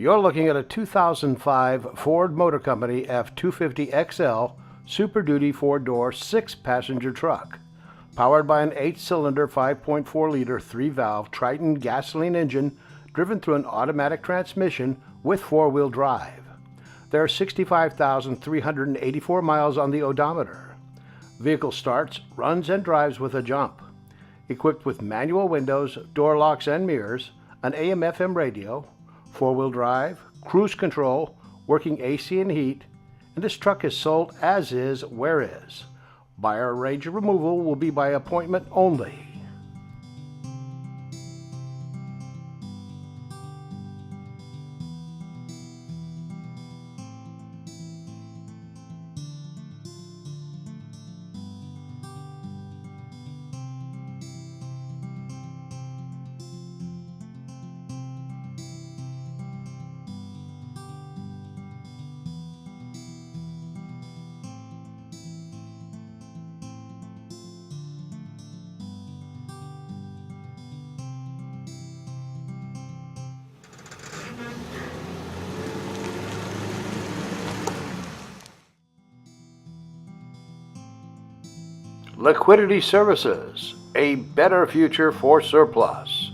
You're looking at a 2005 Ford Motor Company F250 XL Super Duty 4-door 6-passenger truck. Powered by an 8-cylinder 5.4-liter 3-valve Triton gasoline engine driven through an automatic transmission with 4-wheel drive. There are 65,384 miles on the odometer. Vehicle starts, runs, and drives with a jump. Equipped with manual windows, door locks and mirrors, an AM/FM radio, 4-wheel drive, cruise control, working AC and heat, and this truck is sold as is, where is. Buyer range of removal will be by appointment only. Liquidity Services, a better future for surplus.